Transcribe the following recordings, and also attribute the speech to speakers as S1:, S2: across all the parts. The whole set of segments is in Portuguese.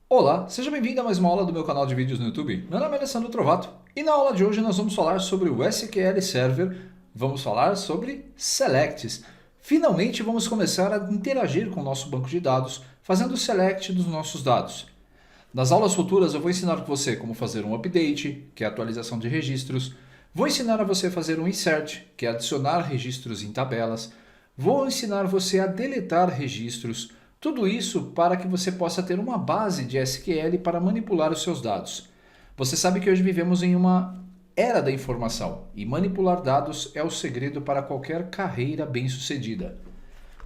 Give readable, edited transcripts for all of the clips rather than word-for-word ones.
S1: Olá, seja bem-vindo a mais uma aula do meu canal de vídeos no YouTube. Meu nome é Alessandro Trovato e na aula de hoje nós vamos falar sobre o SQL Server, vamos falar sobre selects. Finalmente vamos começar a interagir com o nosso banco de dados, fazendo o select dos nossos dados. Nas aulas futuras eu vou ensinar você como fazer um update, que é a atualização de registros. Vou ensinar a você a fazer um insert, que é adicionar registros em tabelas. Vou ensinar você a deletar registros. Tudo isso para que você possa ter uma base de SQL para manipular os seus dados. Você sabe que hoje vivemos em uma era da informação e manipular dados é o segredo para qualquer carreira bem-sucedida.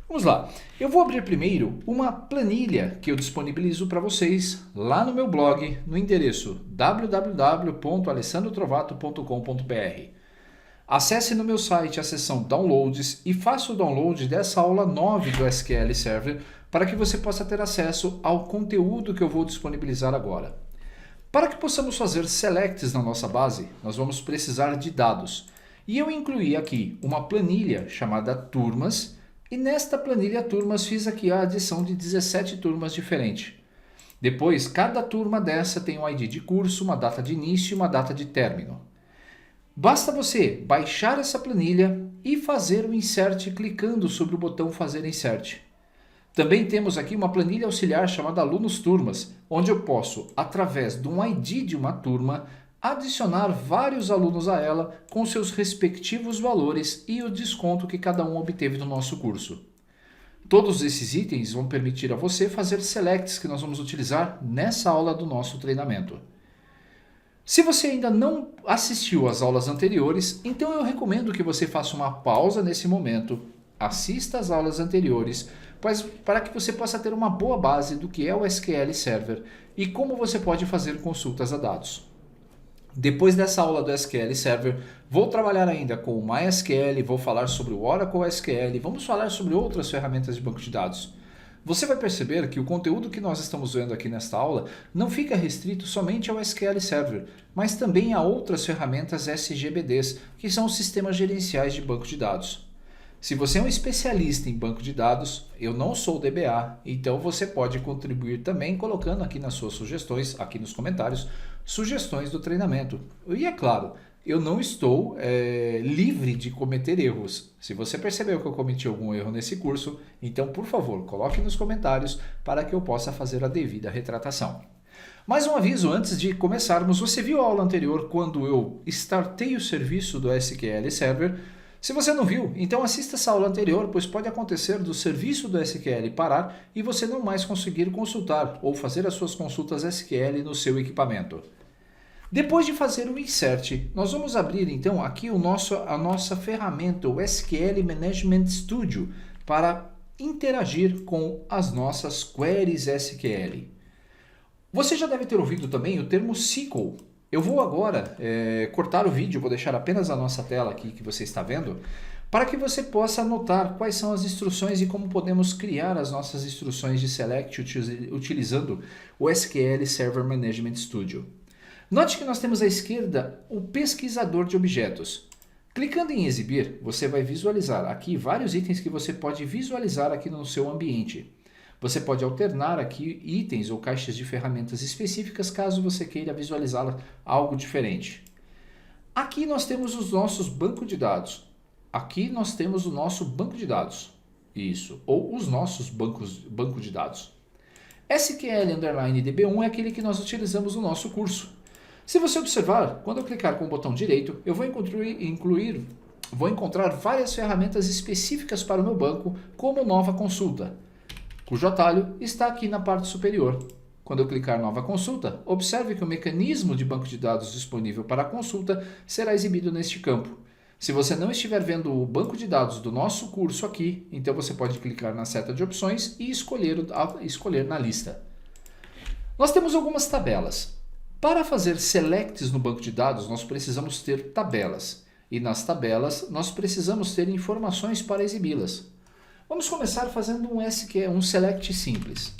S1: Vamos lá, eu vou abrir primeiro uma planilha que eu disponibilizo para vocês lá no meu blog, no endereço www.alessandrotrovato.com.br. Acesse no meu site a seção Downloads e faça o download dessa aula 9 do SQL Server para que você possa ter acesso ao conteúdo que eu vou disponibilizar agora. Para que possamos fazer selects na nossa base, nós vamos precisar de dados. E eu incluí aqui uma planilha chamada turmas, e nesta planilha turmas fiz aqui a adição de 17 turmas diferentes. Depois, cada turma dessa tem um ID de curso, uma data de início e uma data de término. Basta você baixar essa planilha e fazer o insert clicando sobre o botão fazer insert. Também temos aqui uma planilha auxiliar chamada alunos turmas, onde eu posso, através de um ID de uma turma, adicionar vários alunos a ela com seus respectivos valores e o desconto que cada um obteve no nosso curso. Todos esses itens vão permitir a você fazer selects que nós vamos utilizar nessa aula do nosso treinamento. Se você ainda não assistiu às aulas anteriores, então eu recomendo que você faça uma pausa nesse momento, assista às aulas anteriores, para que você possa ter uma boa base do que é o SQL Server e como você pode fazer consultas a dados. Depois dessa aula do SQL Server, vou trabalhar ainda com o MySQL, vou falar sobre o Oracle SQL, vamos falar sobre outras ferramentas de banco de dados. Você vai perceber que o conteúdo que nós estamos vendo aqui nesta aula não fica restrito somente ao SQL Server, mas também a outras ferramentas SGBDs, que são os sistemas gerenciais de banco de dados. Se você é um especialista em banco de dados, eu não sou DBA, então você pode contribuir também colocando aqui nas suas sugestões, aqui nos comentários, sugestões do treinamento. E é claro, eu não estou livre de cometer erros. Se você percebeu que eu cometi algum erro nesse curso, então por favor, coloque nos comentários para que eu possa fazer a devida retratação. Mais um aviso antes de começarmos, você viu a aula anterior quando eu startei o serviço do SQL Server? Se você não viu, então assista essa aula anterior, pois pode acontecer do serviço do SQL parar e você não mais conseguir consultar ou fazer as suas consultas SQL no seu equipamento. Depois de fazer o insert, nós vamos abrir então aqui a nossa ferramenta, o SQL Management Studio, para interagir com as nossas queries SQL. Você já deve ter ouvido também o termo SQL. Eu vou agora cortar o vídeo, vou deixar apenas a nossa tela aqui que você está vendo, para que você possa anotar quais são as instruções e como podemos criar as nossas instruções de select utilizando o SQL Server Management Studio. Note que nós temos à esquerda o pesquisador de objetos. Clicando em exibir, você vai visualizar aqui vários itens que você pode visualizar aqui no seu ambiente. Você pode alternar aqui itens ou caixas de ferramentas específicas caso você queira visualizar algo diferente. Aqui nós temos os nossos bancos de dados. Aqui nós temos o nosso banco de dados. Isso, ou os nossos banco de dados. SQL_DB1 é aquele que nós utilizamos no nosso curso. Se você observar, quando eu clicar com o botão direito, eu vou encontrar várias ferramentas específicas para o meu banco, como Nova Consulta, cujo atalho está aqui na parte superior. Quando eu clicar Nova Consulta, observe que o mecanismo de banco de dados disponível para a consulta será exibido neste campo. Se você não estiver vendo o banco de dados do nosso curso aqui, então você pode clicar na seta de opções e escolher na lista. Nós temos algumas tabelas. Para fazer selects no banco de dados, nós precisamos ter tabelas. E nas tabelas, nós precisamos ter informações para exibi-las. Vamos começar fazendo um select simples.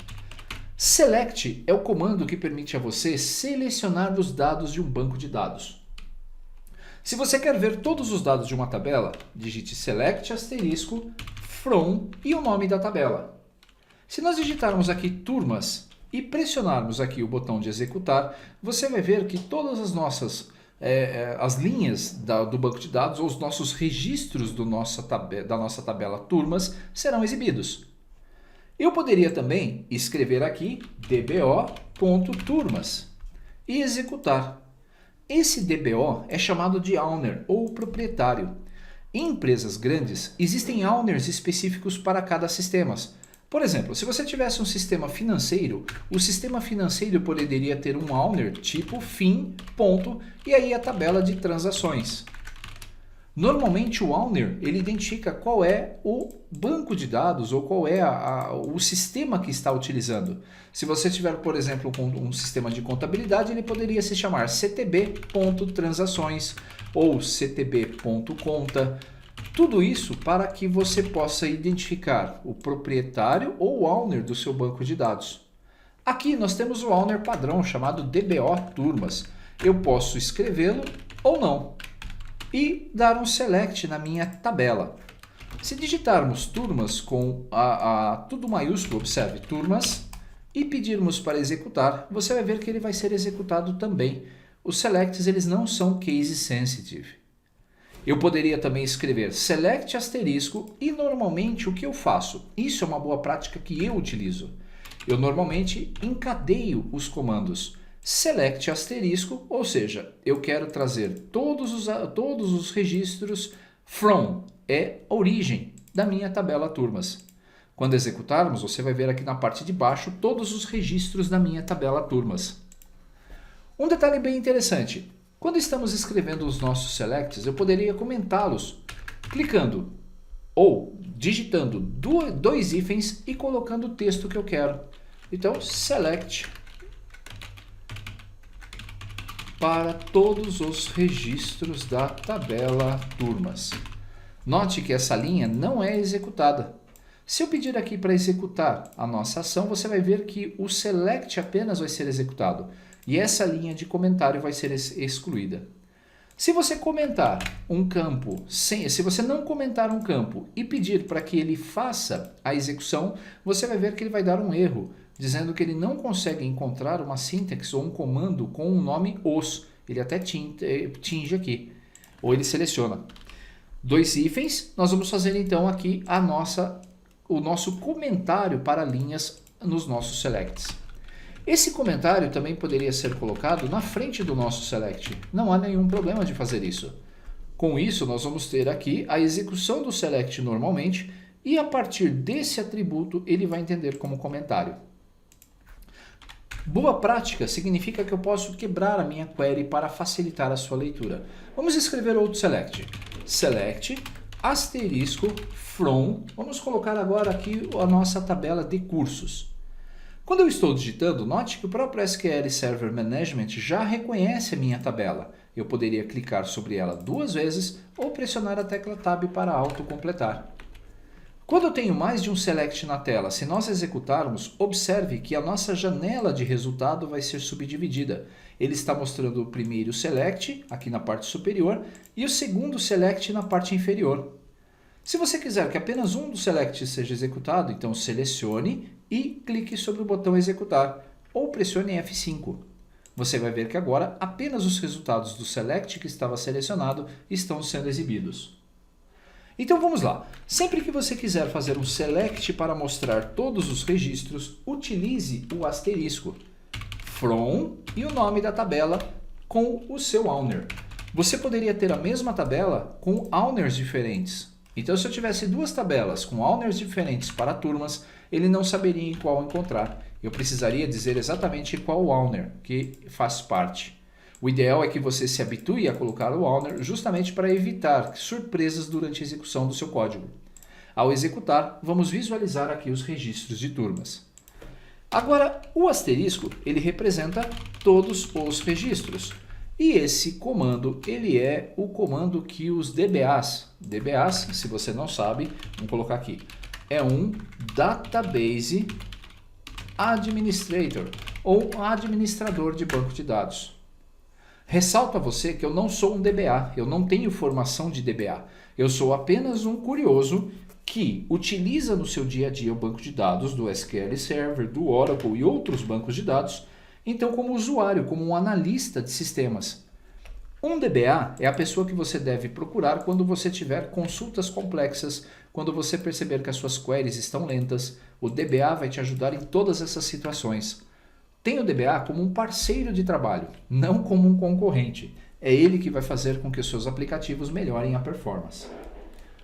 S1: Select é o comando que permite a você selecionar os dados de um banco de dados. Se você quer ver todos os dados de uma tabela, digite select from e o nome da tabela. Se nós digitarmos aqui turmas e pressionarmos aqui o botão de executar, você vai ver que todas as nossas as linhas do banco de dados ou os nossos registros da nossa tabela turmas serão exibidos. Eu poderia também escrever aqui dbo.turmas e executar. Esse DBO é chamado de owner ou proprietário. Em empresas grandes, existem owners específicos para cada sistema. Por exemplo, se você tivesse um sistema financeiro, o sistema financeiro poderia ter um owner tipo fim, ponto, e aí a tabela de transações. Normalmente o owner ele identifica qual é o banco de dados ou qual é o sistema que está utilizando. Se você tiver, por exemplo, um sistema de contabilidade, ele poderia se chamar ctb.transações ou ctb.conta. Tudo isso para que você possa identificar o proprietário ou o owner do seu banco de dados. Aqui nós temos o owner padrão chamado DBO Turmas. Eu posso escrevê-lo ou não e dar um select na minha tabela. Se digitarmos turmas com tudo maiúsculo, observe, turmas, e pedirmos para executar, você vai ver que ele vai ser executado também. Os selects eles não são case sensitive. Eu poderia também escrever select asterisco e normalmente o que eu faço? Isso é uma boa prática que eu utilizo. Eu normalmente encadeio os comandos select asterisco, ou seja, eu quero trazer todos os registros from, é origem da minha tabela turmas. Quando executarmos, você vai ver aqui na parte de baixo todos os registros da minha tabela turmas. Um detalhe bem interessante. Quando estamos escrevendo os nossos selects, eu poderia comentá-los clicando ou digitando dois hífens e colocando o texto que eu quero. Então, select para todos os registros da tabela turmas. Note que essa linha não é executada. Se eu pedir aqui para executar a nossa ação, você vai ver que o select apenas vai ser executado. E essa linha de comentário vai ser excluída. Se você comentar um campo, se você não comentar um campo e pedir para que ele faça a execução, você vai ver que ele vai dar um erro, dizendo que ele não consegue encontrar uma sintaxe ou um comando com o nome os. Ele até tinge aqui, ou ele seleciona. Dois hífens, nós vamos fazer então aqui o nosso comentário para linhas nos nossos selects. Esse comentário também poderia ser colocado na frente do nosso select. Não há nenhum problema de fazer isso. Com isso, nós vamos ter aqui a execução do select normalmente e a partir desse atributo ele vai entender como comentário. Boa prática significa que eu posso quebrar a minha query para facilitar a sua leitura. Vamos escrever outro select. Select asterisco from. Vamos colocar agora aqui a nossa tabela de cursos. Quando eu estou digitando, note que o próprio SQL Server Management já reconhece a minha tabela. Eu poderia clicar sobre ela duas vezes ou pressionar a tecla Tab para autocompletar. Quando eu tenho mais de um select na tela, se nós executarmos, observe que a nossa janela de resultado vai ser subdividida. Ele está mostrando o primeiro select, aqui na parte superior, e o segundo select na parte inferior. Se você quiser que apenas um dos selects seja executado, então selecione e clique sobre o botão executar, ou pressione F5. Você vai ver que agora apenas os resultados do select que estava selecionado estão sendo exibidos. Então vamos lá. Sempre que você quiser fazer um select para mostrar todos os registros, utilize o asterisco from e o nome da tabela com o seu owner. Você poderia ter a mesma tabela com owners diferentes. Então, se eu tivesse duas tabelas com owners diferentes para turmas, ele não saberia em qual encontrar. Eu precisaria dizer exatamente qual owner que faz parte. O ideal é que você se habitue a colocar o owner justamente para evitar surpresas durante a execução do seu código. Ao executar, vamos visualizar aqui os registros de turmas. Agora, o asterisco, ele representa todos os registros. E esse comando, ele é o comando que os DBAs, se você não sabe, vamos colocar aqui, é um Database Administrator, ou administrador de banco de dados. Ressalto a você que eu não sou um DBA, eu não tenho formação de DBA, eu sou apenas um curioso que utiliza no seu dia a dia o banco de dados do SQL Server, do Oracle e outros bancos de dados, então como usuário, como um analista de sistemas. Um DBA é a pessoa que você deve procurar quando você tiver consultas complexas, quando você perceber que as suas queries estão lentas. O DBA vai te ajudar em todas essas situações. Tenha o DBA como um parceiro de trabalho, não como um concorrente. É ele que vai fazer com que os seus aplicativos melhorem a performance.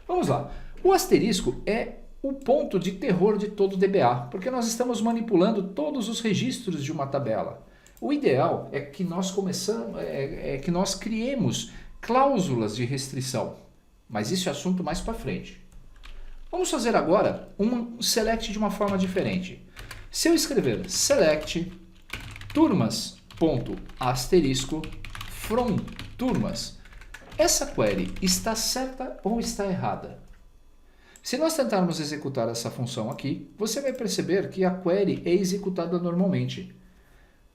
S1: Vamos lá. O asterisco é o ponto de terror de todo DBA, porque nós estamos manipulando todos os registros de uma tabela. O ideal é que nós criemos cláusulas de restrição, mas isso é assunto mais para frente. Vamos fazer agora um select de uma forma diferente. Se eu escrever select turmas.asterisco from turmas, essa query está certa ou está errada? Se nós tentarmos executar essa função aqui, você vai perceber que a query é executada normalmente.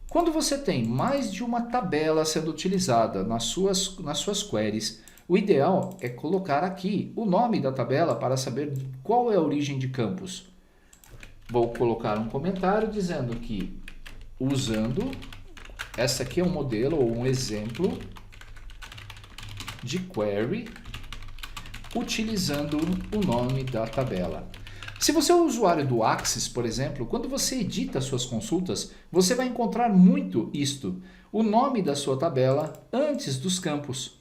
S1: Quando você tem mais de uma tabela sendo utilizada nas suas queries, o ideal é colocar aqui o nome da tabela para saber qual é a origem de campos. Vou colocar um comentário dizendo que, usando, essa aqui é um modelo ou um exemplo de query utilizando o nome da tabela. Se você é um usuário do Axis, por exemplo, quando você edita suas consultas, você vai encontrar muito isto, o nome da sua tabela antes dos campos.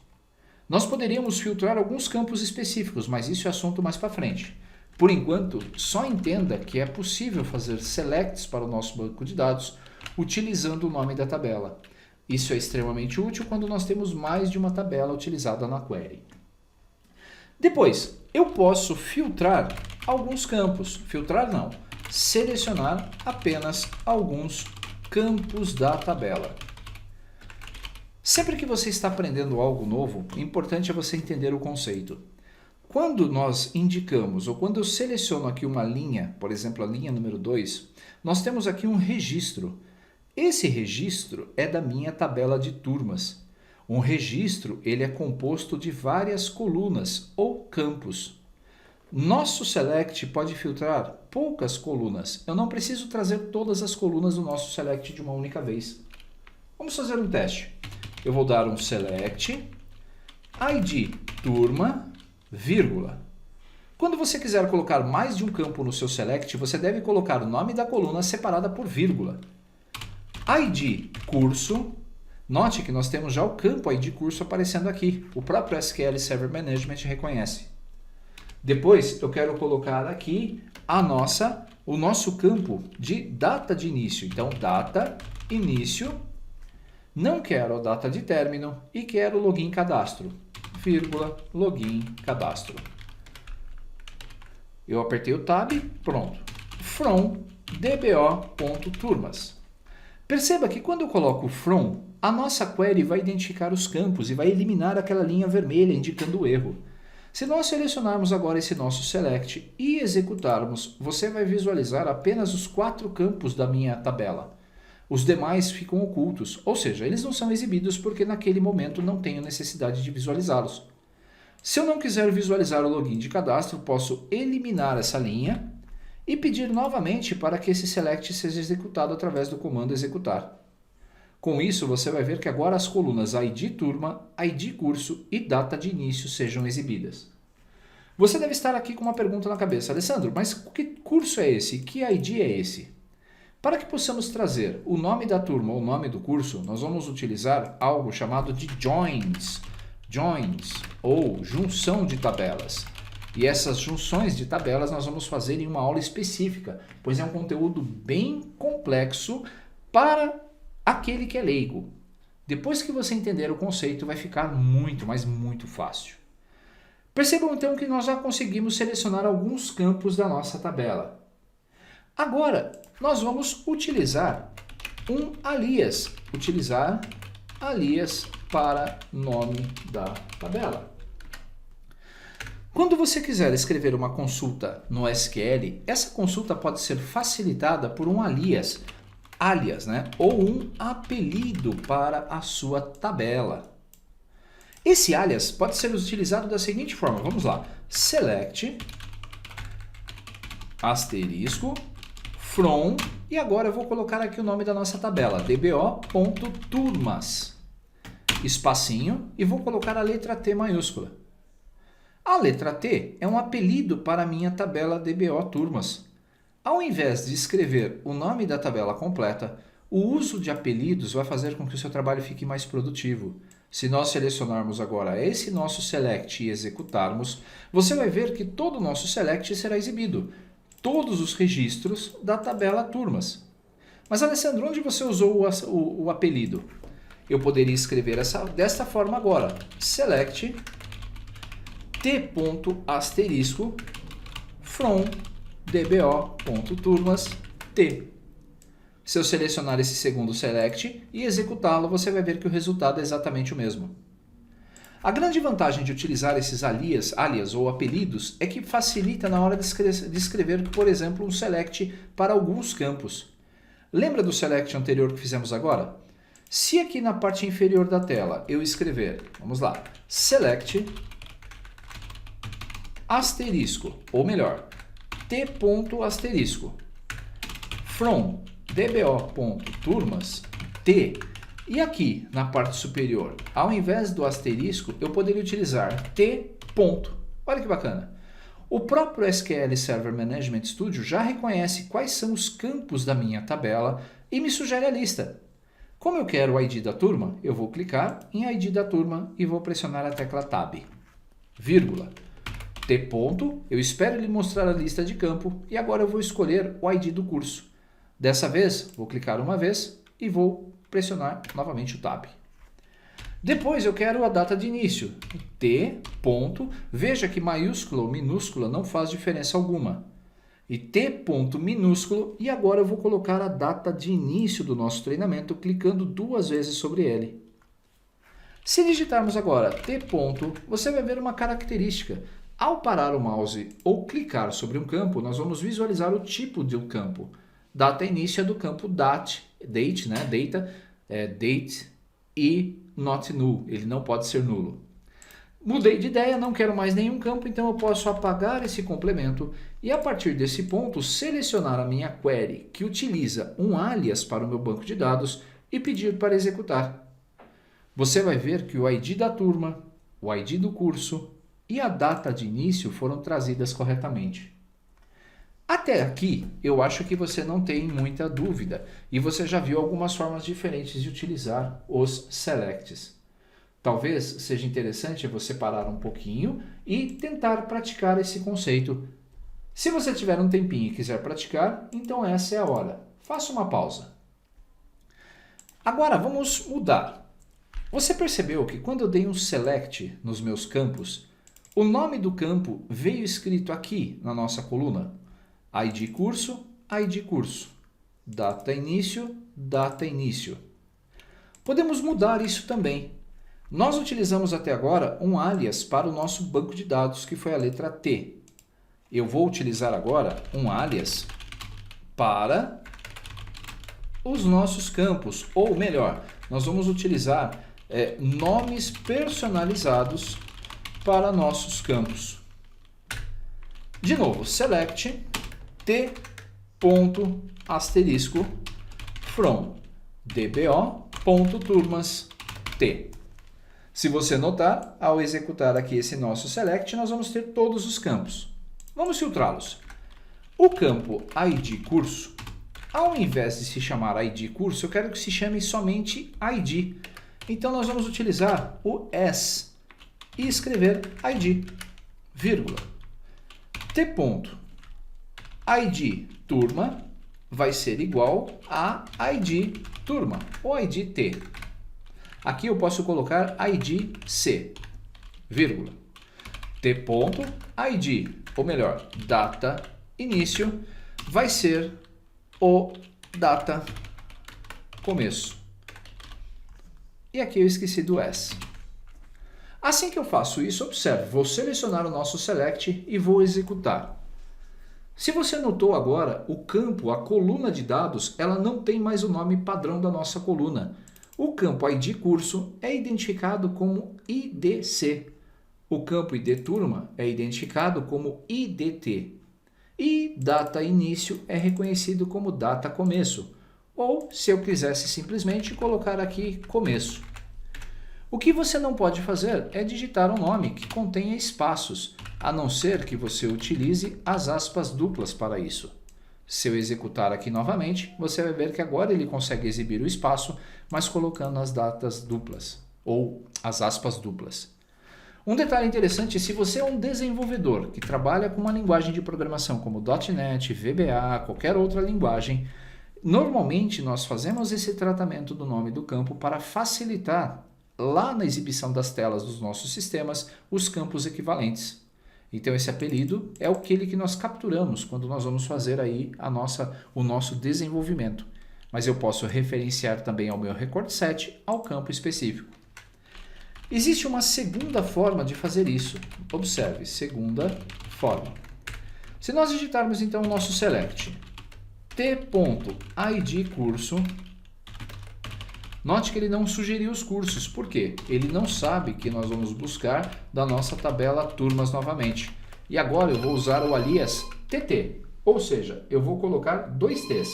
S1: Nós poderíamos filtrar alguns campos específicos, mas isso é assunto mais para frente. Por enquanto, só entenda que é possível fazer selects para o nosso banco de dados utilizando o nome da tabela. Isso é extremamente útil quando nós temos mais de uma tabela utilizada na query. Depois, eu posso filtrar alguns campos. Filtrar não, selecionar apenas alguns campos da tabela. Sempre que você está aprendendo algo novo, o importante é você entender o conceito. Quando nós indicamos, ou quando eu seleciono aqui uma linha, por exemplo, a linha número 2, nós temos aqui um registro. Esse registro é da minha tabela de turmas. Um registro ele é composto de várias colunas ou campos. Nosso select pode filtrar poucas colunas. Eu não preciso trazer todas as colunas do nosso select de uma única vez. Vamos fazer um teste. Eu vou dar um select id turma, vírgula. Quando você quiser colocar mais de um campo no seu select, você deve colocar o nome da coluna separada por vírgula. id curso. Note que nós temos já o campo ID curso aparecendo aqui. O próprio SQL Server Management reconhece. Depois eu quero colocar aqui o nosso campo de data de início. Então, data, início, não quero a data de término e quero login cadastro, vírgula, login cadastro. Eu apertei o tab, pronto. From dbo.turmas. Perceba que quando eu coloco from, a nossa query vai identificar os campos e vai eliminar aquela linha vermelha indicando o erro. Se nós selecionarmos agora esse nosso select e executarmos, você vai visualizar apenas os 4 campos da minha tabela. Os demais ficam ocultos, ou seja, eles não são exibidos porque naquele momento não tenho necessidade de visualizá-los. Se eu não quiser visualizar o login de cadastro, posso eliminar essa linha e pedir novamente para que esse select seja executado através do comando executar. Com isso, você vai ver que agora as colunas ID turma, ID curso e data de início sejam exibidas. Você deve estar aqui com uma pergunta na cabeça. Alessandro, mas que curso é esse? Que ID é esse? Para que possamos trazer o nome da turma ou o nome do curso, nós vamos utilizar algo chamado de joins. Joins, ou junção de tabelas. E essas junções de tabelas nós vamos fazer em uma aula específica, pois é um conteúdo bem complexo para aquele que é leigo. Depois que você entender o conceito, vai ficar muito, mas muito fácil. Percebam então que nós já conseguimos selecionar alguns campos da nossa tabela. Agora, nós vamos utilizar um alias. Utilizar alias para nome da tabela. Quando você quiser escrever uma consulta no SQL, essa consulta pode ser facilitada por um alias, né? Ou um apelido para a sua tabela. Esse alias pode ser utilizado da seguinte forma, vamos lá, select asterisco, from, e agora eu vou colocar aqui o nome da nossa tabela, dbo.turmas, espacinho, e vou colocar a letra T maiúscula. A letra T é um apelido para a minha tabela DBO Turmas. Ao invés de escrever o nome da tabela completa, o uso de apelidos vai fazer com que o seu trabalho fique mais produtivo. Se nós selecionarmos agora esse nosso select e executarmos, você vai ver que todo o nosso select será exibido, todos os registros da tabela Turmas. Mas, Alessandro, onde você usou o apelido? Eu poderia escrever desta forma agora, select t.asterisco from dbo.turmas t. Se eu selecionar esse segundo select e executá-lo, você vai ver que o resultado é exatamente o mesmo. A grande vantagem de utilizar esses alias ou apelidos é que facilita na hora de escrever, por exemplo, um select para alguns campos. Lembra do select anterior que fizemos agora? Se aqui na parte inferior da tela eu escrever, vamos lá, select asterisco, ou melhor, t.asterisco from dbo.turmas t, e aqui na parte superior, ao invés do asterisco, eu poderia utilizar t. Olha que bacana. O próprio SQL Server Management Studio já reconhece quais são os campos da minha tabela e me sugere a lista. Como eu quero o ID da turma, eu vou clicar em ID da turma e vou pressionar a tecla Tab. Vírgula. T. Eu espero ele mostrar a lista de campo e agora eu vou escolher o ID do curso. Dessa vez, vou clicar uma vez e vou pressionar novamente o Tab. Depois eu quero a data de início, T. Veja que maiúscula ou minúscula não faz diferença alguma. E T. minúsculo, e agora eu vou colocar a data de início do nosso treinamento, clicando 2 vezes sobre ele. Se digitarmos agora T. Você vai ver uma característica. Ao parar o mouse ou clicar sobre um campo, nós vamos visualizar o tipo do campo. Data início é do campo date, né? Date e not null, ele não pode ser nulo. Mudei de ideia, não quero mais nenhum campo, então eu posso apagar esse complemento e a partir desse ponto selecionar a minha query que utiliza um alias para o meu banco de dados e pedir para executar. Você vai ver que o ID da turma, o ID do curso e a data de início foram trazidas corretamente. Até aqui, eu acho que você não tem muita dúvida e você já viu algumas formas diferentes de utilizar os selects. Talvez seja interessante você parar um pouquinho e tentar praticar esse conceito. Se você tiver um tempinho e quiser praticar, então essa é a hora. Faça uma pausa. Agora vamos mudar. Você percebeu que quando eu dei um select nos meus campos, o nome do campo veio escrito aqui na nossa coluna? ID curso, ID curso. Data início, data início. Podemos mudar isso também. Nós utilizamos até agora um alias para o nosso banco de dados, que foi a letra T. Eu vou utilizar agora um alias para os nossos campos, ou melhor, nós vamos utilizar nomes personalizados para nossos campos. De novo, select t.asterisco from dbo.turmas t. Se você notar, ao executar aqui esse nosso select, nós vamos ter todos os campos. Vamos filtrá-los. O campo ID curso, ao invés de se chamar ID curso, eu quero que se chame somente ID. Então nós vamos utilizar o S e escrever ID, vírgula. T. ID turma vai ser igual a ID turma, ou ID T. Aqui eu posso colocar ID C, vírgula. T. ID, ou melhor, data início, vai ser o data começo. E aqui eu esqueci do S. Assim que eu faço isso, observe, vou selecionar o nosso select e vou executar. Se você notou agora, o campo, a coluna de dados, ela não tem mais o nome padrão da nossa coluna. O campo ID curso é identificado como IDC. O campo ID turma é identificado como IDT. E data início é reconhecido como data começo, ou se eu quisesse simplesmente colocar aqui começo. O que você não pode fazer é digitar um nome que contenha espaços, a não ser que você utilize as aspas duplas para isso. Se eu executar aqui novamente, você vai ver que agora ele consegue exibir o espaço, mas colocando as datas duplas, ou as aspas duplas. Um detalhe interessante, se você é um desenvolvedor que trabalha com uma linguagem de programação como .NET, VBA, qualquer outra linguagem, normalmente nós fazemos esse tratamento do nome do campo para facilitar, lá na exibição das telas dos nossos sistemas, os campos equivalentes. Então esse apelido é aquele que nós capturamos quando nós vamos fazer aí o nosso desenvolvimento. Mas eu posso referenciar também ao meu record set ao campo específico. Existe uma segunda forma de fazer isso. Observe, segunda forma. Se nós digitarmos então o nosso select t.id curso, note que ele não sugeriu os cursos. Por quê? Ele não sabe que nós vamos buscar da nossa tabela turmas novamente. E agora eu vou usar o alias tt, ou seja, eu vou colocar 2 t's.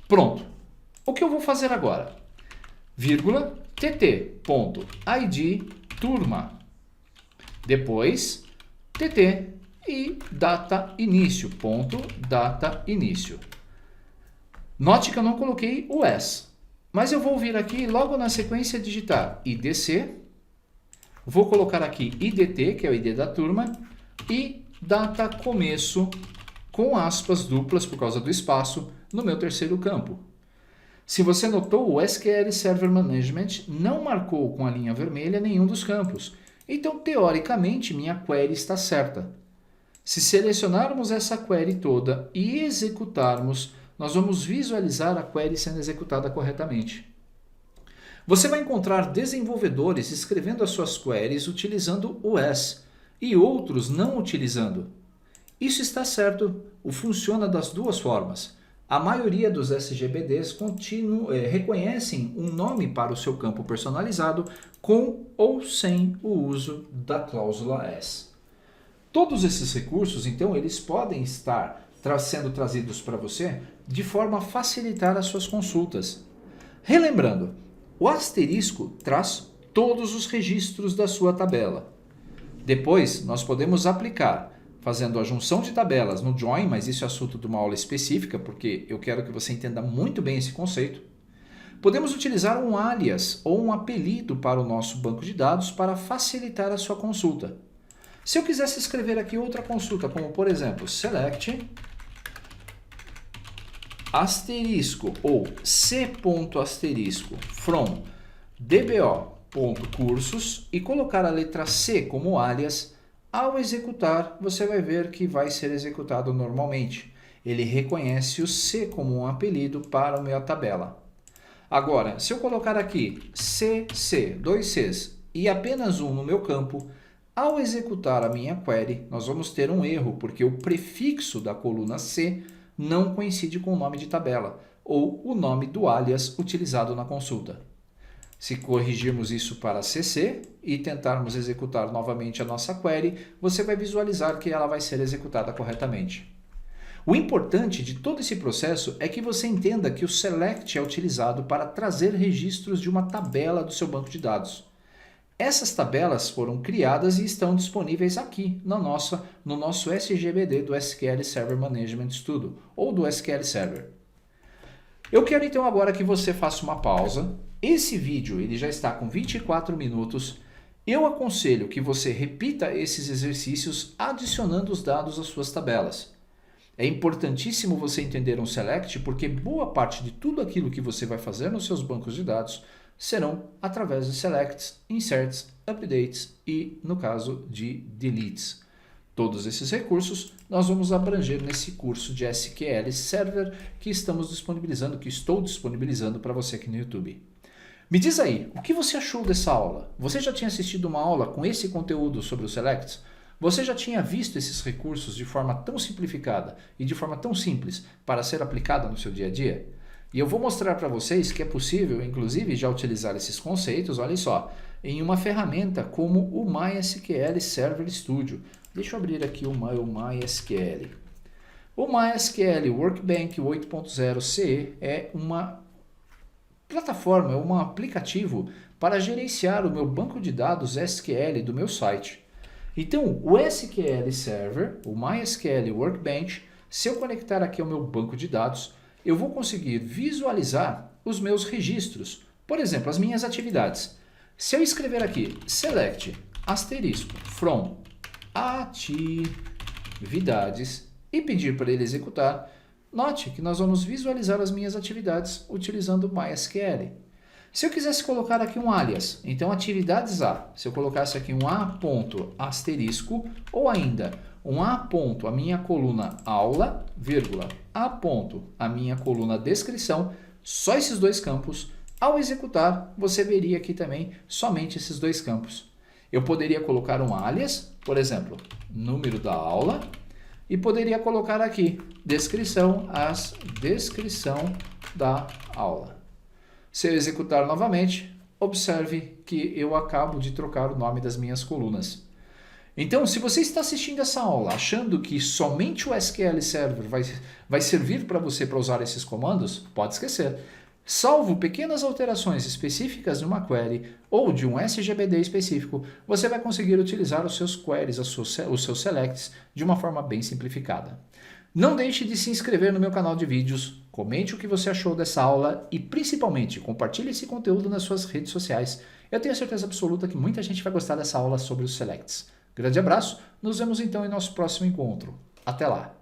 S1: Pronto. O que eu vou fazer agora? Vírgula, tt.id turma. Depois, tt e data início, ponto, data início. Note que eu não coloquei o s, mas eu vou vir aqui logo na sequência digitar idc, vou colocar aqui idt, que é o id da turma, e data começo com aspas duplas por causa do espaço no meu terceiro campo. Se você notou, o SQL Server Management não marcou com a linha vermelha nenhum dos campos. Então, teoricamente, minha query está certa. Se selecionarmos essa query toda e executarmos, nós vamos visualizar a query sendo executada corretamente. Você vai encontrar desenvolvedores escrevendo as suas queries utilizando o S e outros não utilizando. Isso está certo, funciona das duas formas. A maioria dos SGBDs reconhecem um nome para o seu campo personalizado com ou sem o uso da cláusula S. Todos esses recursos, então, eles podem estar sendo trazidos para você de forma a facilitar as suas consultas. Relembrando, o asterisco traz todos os registros da sua tabela. Depois, nós podemos aplicar fazendo a junção de tabelas no join, mas isso é assunto de uma aula específica, porque eu quero que você entenda muito bem esse conceito. Podemos utilizar um alias ou um apelido para o nosso banco de dados para facilitar a sua consulta. Se eu quisesse escrever aqui outra consulta, como por exemplo, select asterisco ou c.asterisco from dbo.cursos e colocar a letra C como alias, ao executar, você vai ver que vai ser executado normalmente. Ele reconhece o C como um apelido para a minha tabela. Agora, se eu colocar aqui CC, 2 Cs e apenas um no meu campo, ao executar a minha query, nós vamos ter um erro, porque o prefixo da coluna C não coincide com o nome de tabela, ou o nome do alias utilizado na consulta. Se corrigirmos isso para CC e tentarmos executar novamente a nossa query, você vai visualizar que ela vai ser executada corretamente. O importante de todo esse processo é que você entenda que o select é utilizado para trazer registros de uma tabela do seu banco de dados. Essas tabelas foram criadas e estão disponíveis aqui no nosso SGBD do SQL Server Management Studio, ou do SQL Server. Eu quero então agora que você faça uma pausa. Esse vídeo ele já está com 24 minutos. Eu aconselho que você repita esses exercícios adicionando os dados às suas tabelas. É importantíssimo você entender um select porque boa parte de tudo aquilo que você vai fazer nos seus bancos de dados serão através de selects, inserts, updates e, no caso, de deletes. Todos esses recursos nós vamos abranger nesse curso de SQL Server que estou disponibilizando para você aqui no YouTube. Me diz aí, o que você achou dessa aula? Você já tinha assistido uma aula com esse conteúdo sobre os selects? Você já tinha visto esses recursos de forma tão simplificada e de forma tão simples para ser aplicada no seu dia a dia? E eu vou mostrar para vocês que é possível, inclusive, já utilizar esses conceitos, olha só, em uma ferramenta como o MySQL Server Studio. Deixa eu abrir aqui o MySQL. O MySQL Workbench 8.0 CE é uma plataforma, é um aplicativo para gerenciar o meu banco de dados SQL do meu site. Então, o SQL Server, o MySQL Workbench, se eu conectar aqui ao meu banco de dados, eu vou conseguir visualizar os meus registros, por exemplo, as minhas atividades. Se eu escrever aqui select asterisco from atividades e pedir para ele executar, note que nós vamos visualizar as minhas atividades utilizando o MySQL. Se eu quisesse colocar aqui um alias, então atividades A, se eu colocasse aqui um A ponto asterisco, ou ainda um A ponto a minha coluna aula, vírgula, A ponto a minha coluna descrição, só esses dois campos, ao executar, você veria aqui também somente esses dois campos. Eu poderia colocar um alias, por exemplo, número da aula, e poderia colocar aqui descrição da aula. Se eu executar novamente, observe que eu acabo de trocar o nome das minhas colunas. Então, se você está assistindo essa aula achando que somente o SQL Server vai servir para você para usar esses comandos, pode esquecer. Salvo pequenas alterações específicas de uma query ou de um SGBD específico, você vai conseguir utilizar os seus queries, os seus selects, de uma forma bem simplificada. Não deixe de se inscrever no meu canal de vídeos, comente o que você achou dessa aula e, principalmente, compartilhe esse conteúdo nas suas redes sociais. Eu tenho certeza absoluta que muita gente vai gostar dessa aula sobre os selects. Grande abraço, nos vemos então em nosso próximo encontro. Até lá!